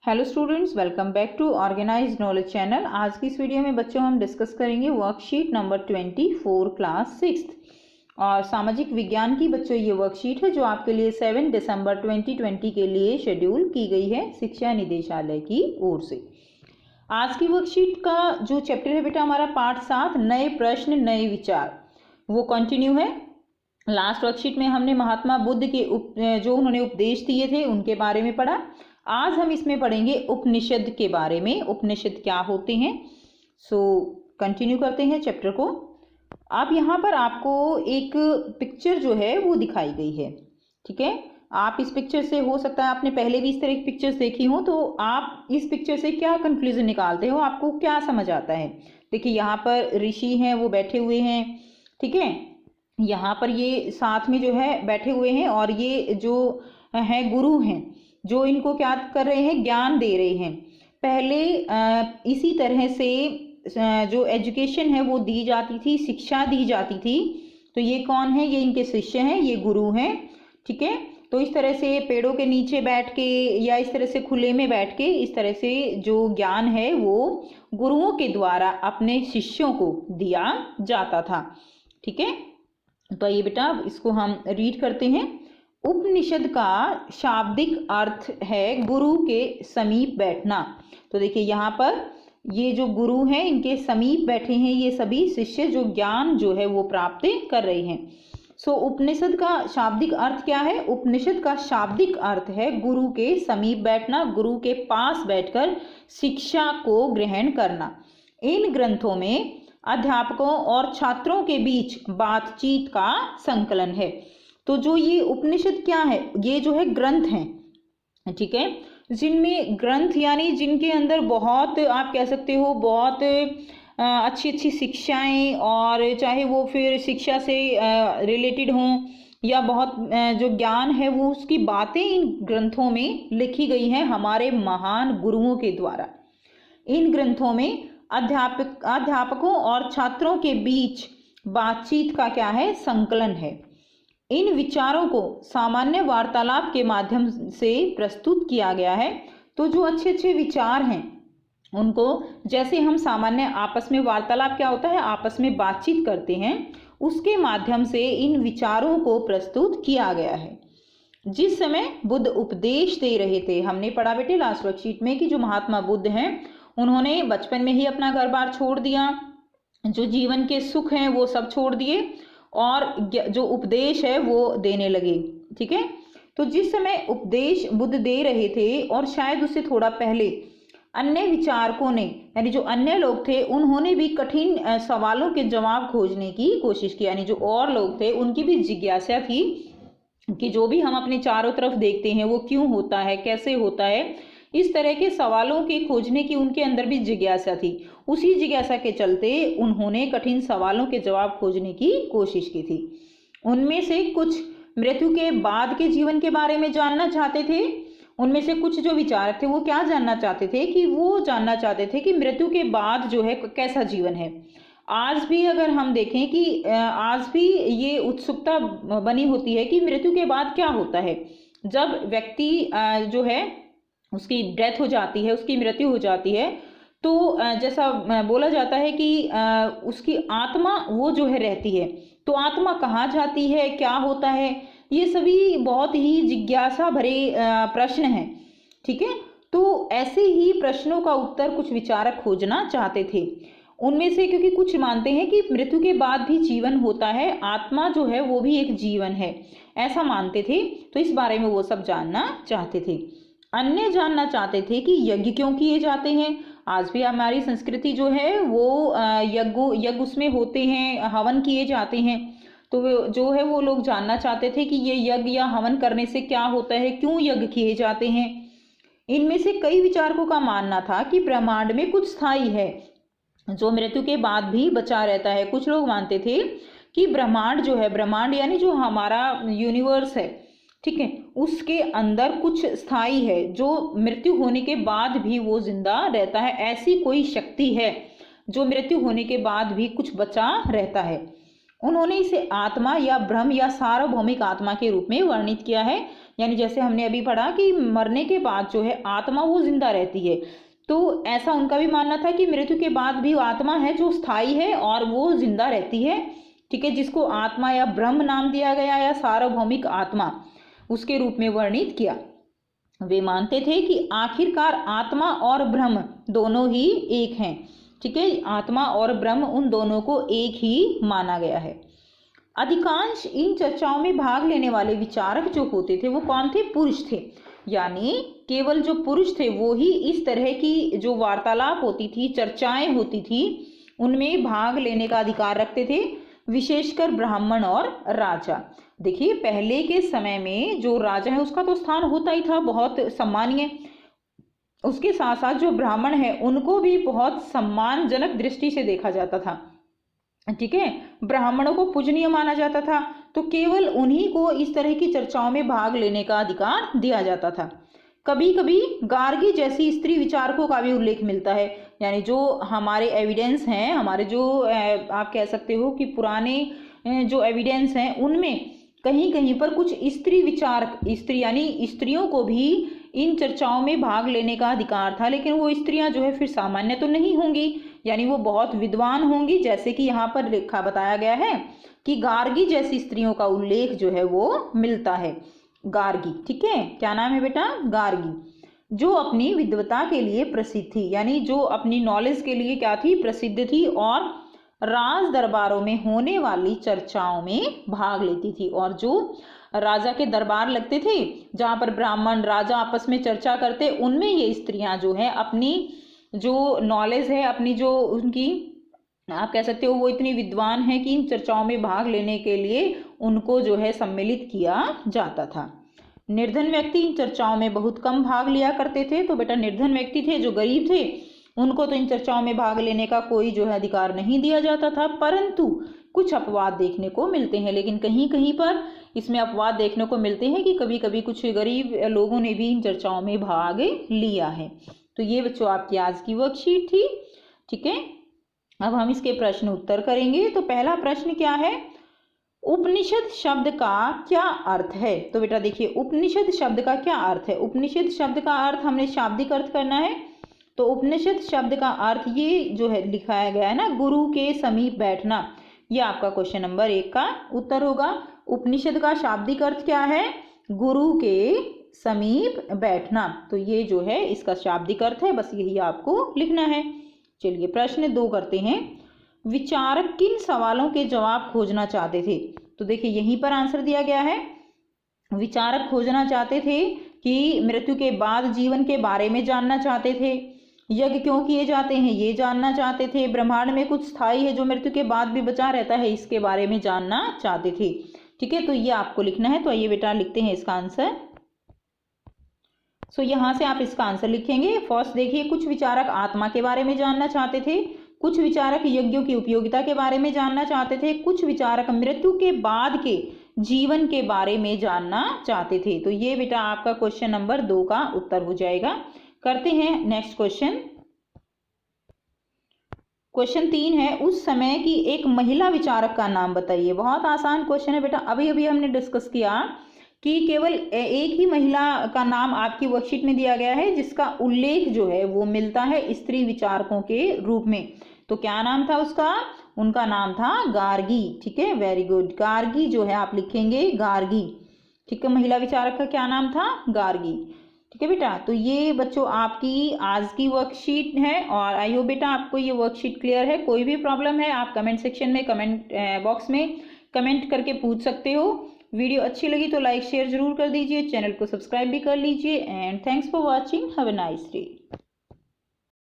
Hello students, welcome back to organised knowledge channel. आज की इस वीडियो में बच्चों हम डिस्कस करेंगे वर्कशीट नंबर 24 क्लास 6 और सामाजिक विज्ञान की बच्चों ये वर्कशीट है जो आपके लिए 7 दिसंबर 2020 के लिए शेड्यूल की गई है शिक्षा निदेशालय की ओर से। आज की वर्कशीट का जो चैप्टर है बेटा हमारा पार्ट 7 नए प्रश्न नए विचार, वो कंटिन्यू है। लास्ट वर्कशीट में हमने महात्मा बुद्ध के जो उन्होंने उपदेश दिए थे उनके बारे में पढ़ा। आज हम इसमें पढ़ेंगे उपनिषद के बारे में, उपनिषद क्या होते हैं। कंटिन्यू करते हैं चैप्टर को। अब यहाँ पर आपको एक पिक्चर जो है वो दिखाई गई है, ठीक है। आप इस पिक्चर से, हो सकता है आपने पहले भी इस तरह की पिक्चर्स देखी हो, तो आप इस पिक्चर से क्या कंक्लूजन निकालते हो, आपको क्या समझ आता है। देखिए यहाँ पर ऋषि हैं, वो बैठे हुए हैं, ठीक है। यहाँ पर ये साथ में जो है बैठे हुए हैं और ये जो है गुरु हैं जो इनको क्या कर रहे हैं, ज्ञान दे रहे हैं। पहले इसी तरह से जो एजुकेशन है वो दी जाती थी, शिक्षा दी जाती थी। तो ये कौन है, ये इनके शिष्य हैं, ये गुरु हैं, ठीक है। तो इस तरह से पेड़ों के नीचे बैठ के या इस तरह से खुले में बैठ के इस तरह से जो ज्ञान है वो गुरुओं के द्वारा अपने शिष्यों को दिया जाता था, ठीक है। तो ये बेटा इसको हम रीड करते हैं। उपनिषद का शाब्दिक अर्थ है गुरु के समीप बैठना। तो देखिए यहाँ पर ये जो गुरु हैं इनके समीप बैठे हैं ये सभी शिष्य जो ज्ञान जो है वो प्राप्त कर रहे हैं। उपनिषद का शाब्दिक अर्थ क्या है? उपनिषद का शाब्दिक अर्थ है गुरु के समीप बैठना, गुरु के पास बैठकर शिक्षा को ग्रहण करना। इन ग्रंथों में अध्यापकों और छात्रों के बीच बातचीत का संकलन है। तो जो ये उपनिषद क्या है, ये जो है ग्रंथ हैं, ठीक है। जिनमें ग्रंथ यानी जिनके अंदर बहुत, आप कह सकते हो बहुत अच्छी अच्छी शिक्षाएं, और चाहे वो फिर शिक्षा से रिलेटेड हों या बहुत जो ज्ञान है वो उसकी बातें इन ग्रंथों में लिखी गई हैं हमारे महान गुरुओं के द्वारा। इन ग्रंथों में अध्यापकों और छात्रों के बीच बातचीत का क्या है, संकलन है। इन विचारों को सामान्य वार्तालाप के माध्यम से प्रस्तुत किया गया है। तो जो अच्छे अच्छे विचार हैं उनको, जैसे हम सामान्य आपस में वार्तालाप क्या होता है, आपस में बातचीत करते हैं, उसके माध्यम से इन विचारों को प्रस्तुत किया गया है। जिस समय बुद्ध उपदेश दे रहे थे, हमने पढ़ा बेटे लास्ट वर्कशीट में कि जो महात्मा बुद्ध हैं उन्होंने बचपन में ही अपना घर बार छोड़ दिया, जो जीवन के सुख हैं वो सब छोड़ दिए और जो उपदेश है वो देने लगे, ठीक है। तो जिस समय उपदेश बुद्ध दे रहे थे और शायद उससे थोड़ा पहले अन्य विचारकों ने, यानी जो अन्य लोग थे, उन्होंने भी कठिन सवालों के जवाब खोजने की कोशिश की। यानी जो और लोग थे उनकी भी जिज्ञासा थी कि जो भी हम अपने चारों तरफ देखते हैं वो क्यों होता है, कैसे होता है, इस तरह के सवालों के खोजने की उनके अंदर भी जिज्ञासा थी। उसी जिज्ञासा के चलते उन्होंने कठिन सवालों के जवाब खोजने की कोशिश की थी। उनमें से कुछ मृत्यु के बाद के जीवन के बारे में जानना चाहते थे। उनमें से कुछ जो विचारक थे वो क्या जानना चाहते थे कि वो जानना चाहते थे कि मृत्यु के बाद जो है कैसा जीवन है। आज भी अगर हम देखें कि आज भी ये उत्सुकता बनी होती है कि मृत्यु के बाद क्या होता है। जब व्यक्ति जो है उसकी डेथ हो जाती है, उसकी मृत्यु हो जाती है, तो जैसा बोला जाता है कि उसकी आत्मा वो जो है रहती है, तो आत्मा कहाँ जाती है, क्या होता है, ये सभी बहुत ही जिज्ञासा भरे प्रश्न हैं, ठीक है। तो ऐसे ही प्रश्नों का उत्तर कुछ विचारक खोजना चाहते थे। उनमें से क्योंकि कुछ मानते हैं कि मृत्यु के बाद भी जीवन होता है, आत्मा जो है वो भी एक जीवन है, ऐसा मानते थे। तो इस बारे में वो सब जानना चाहते थे। अन्य जानना चाहते थे कि यज्ञ क्यों किए जाते हैं। आज भी हमारी संस्कृति जो है वो यज्ञ उसमें होते हैं, हवन किए जाते हैं। तो जो है वो लोग जानना चाहते थे कि ये यज्ञ या हवन करने से क्या होता है, क्यों यज्ञ किए जाते हैं। इनमें से कई विचारकों का मानना था कि ब्रह्मांड में कुछ स्थायी है जो मृत्यु के बाद भी बचा रहता है। कुछ लोग मानते थे कि ब्रह्मांड जो है, ब्रह्मांड यानी जो हमारा यूनिवर्स है, ठीक है, उसके अंदर कुछ स्थायी है जो मृत्यु होने के बाद भी वो जिंदा रहता है। ऐसी कोई शक्ति है जो मृत्यु होने के बाद भी कुछ बचा रहता है। उन्होंने इसे आत्मा या ब्रह्म या सार्वभौमिक आत्मा के रूप में वर्णित किया है। यानी जैसे हमने अभी पढ़ा कि मरने के बाद जो है आत्मा वो जिंदा रहती है, तो ऐसा उनका भी मानना था कि मृत्यु के बाद भी आत्मा है जो स्थायी है और वो जिंदा रहती है, ठीक है, जिसको आत्मा या ब्रह्म नाम दिया गया या सार्वभौमिक आत्मा उसके रूप में वर्णित किया। वे मानते थे कि आखिरकार आत्मा और ब्रह्म दोनों ही एक हैं, ठीक है, आत्मा और ब्रह्म उन दोनों को एक ही माना गया है। अधिकांश इन चर्चाओं में भाग लेने वाले विचारक जो होते थे वो कौन थे? पुरुष थे। यानी केवल जो पुरुष थे वो ही इस तरह की जो वार्तालाप होती थी, चर्चाएं होती थी, उनमें भाग लेने का अधिकार रखते थे, विशेषकर ब्राह्मण और राजा। देखिए पहले के समय में जो राजा है उसका तो स्थान होता ही था बहुत सम्मानीय, उसके साथ साथ जो ब्राह्मण है उनको भी बहुत सम्मानजनक दृष्टि से देखा जाता था, ठीक है, ब्राह्मणों को पूजनीय माना जाता था। तो केवल उन्हीं को इस तरह की चर्चाओं में भाग लेने का अधिकार दिया जाता था। कभी कभी गार्गी जैसी स्त्री विचारकों का भी उल्लेख मिलता है। यानी जो हमारे एविडेंस हैं, हमारे जो आप कह सकते हो कि पुराने जो एविडेंस हैं उनमें कहीं कहीं पर कुछ स्त्री विचारक, स्त्री यानी स्त्रियों को भी इन चर्चाओं में भाग लेने का अधिकार था, लेकिन वो स्त्रियां जो है फिर सामान्य तो नहीं होंगी, यानी वो बहुत विद्वान होंगी। जैसे कि यहाँ पर लिखा बताया गया है कि गार्गी जैसी स्त्रियों का उल्लेख जो है वो मिलता है। गार्गी, ठीक है, क्या नाम है बेटा? गार्गी, जो अपनी विद्वता के लिए प्रसिद्ध थी, यानी जो अपनी नॉलेज के लिए क्या थी? प्रसिद्ध थी, और राज दरबारों में होने वाली चर्चाओं में भाग लेती थी। और जो राजा के दरबार लगते थे जहाँ पर ब्राह्मण राजा आपस में चर्चा करते, उनमें ये स्त्रियां जो है अपनी जो नॉलेज है, अपनी जो उनकी आप कह सकते हो वो इतनी विद्वान है कि इन चर्चाओं में भाग लेने के लिए उनको जो है सम्मिलित किया जाता था। निर्धन व्यक्ति इन चर्चाओं में बहुत कम भाग लिया करते थे। तो बेटा निर्धन व्यक्ति थे, जो गरीब थे, उनको तो इन चर्चाओं में भाग लेने का कोई जो है अधिकार नहीं दिया जाता था। परंतु कुछ अपवाद देखने को मिलते हैं, लेकिन कहीं कहीं पर इसमें अपवाद देखने को मिलते हैं कि कभी कभी कुछ गरीब लोगों ने भी इन चर्चाओं में भाग लिया है। तो ये बच्चों आपकी आज की वर्कशीट थी, ठीक है। अब हम इसके प्रश्न उत्तर करेंगे। तो पहला प्रश्न क्या है? उपनिषद शब्द का क्या अर्थ है? तो बेटा देखिए उपनिषद शब्द का क्या अर्थ है? उपनिषद शब्द का अर्थ हमने शाब्दिक अर्थ करना है। तो उपनिषद शब्द का अर्थ ये जो है लिखाया गया है ना, गुरु के समीप बैठना, ये आपका क्वेश्चन नंबर 1 का उत्तर होगा। उपनिषद का शाब्दिक अर्थ क्या है? गुरु के समीप बैठना। तो ये जो है इसका शाब्दिक अर्थ है, बस यही आपको लिखना है। चलिए प्रश्न 2 करते हैं। विचारक किन सवालों के जवाब खोजना चाहते थे? तो देखिए यहीं पर आंसर दिया गया है। विचारक खोजना चाहते थे कि मृत्यु के बाद जीवन के बारे में जानना चाहते थे, यज्ञ क्यों किए जाते हैं ये जानना चाहते थे, ब्रह्मांड में कुछ स्थायी है जो मृत्यु के बाद भी बचा रहता है इसके बारे में जानना चाहते थे, ठीक है। तो ये आपको लिखना है। तो आइए बेटा लिखते हैं इसका आंसर। सो यहाँ से आप इसका आंसर लिखेंगे। फर्स्ट देखिए, कुछ विचारक आत्मा के बारे में जानना चाहते थे, कुछ विचारक यज्ञों की उपयोगिता के बारे में जानना चाहते थे, कुछ विचारक मृत्यु के बाद के जीवन के बारे में जानना चाहते थे। तो ये बेटा आपका क्वेश्चन नंबर 2 का उत्तर हो जाएगा। करते हैं नेक्स्ट क्वेश्चन। क्वेश्चन 3 है, उस समय की एक महिला विचारक का नाम बताइए। बहुत आसान क्वेश्चन है बेटा, अभी अभी हमने डिस्कस किया कि केवल एक ही महिला का नाम आपकी वर्कशीट में दिया गया है जिसका उल्लेख जो है वो मिलता है स्त्री विचारकों के रूप में। तो क्या नाम था उसका? उनका नाम था गार्गी, ठीक है, वेरी गुड। गार्गी जो है आप लिखेंगे गार्गी, ठीक है। महिला विचारक का क्या नाम था? गार्गी, ठीक है बेटा। तो ये बच्चों आपकी आज की वर्कशीट है और आई होप बेटा आपको ये वर्कशीट क्लियर है। कोई भी प्रॉब्लम है आप कमेंट सेक्शन में, कमेंट बॉक्स में कमेंट करके पूछ सकते हो। वीडियो अच्छी लगी तो लाइक शेयर जरूर कर दीजिए, चैनल को सब्सक्राइब भी कर लीजिए। And thanks for watching, have a nice day.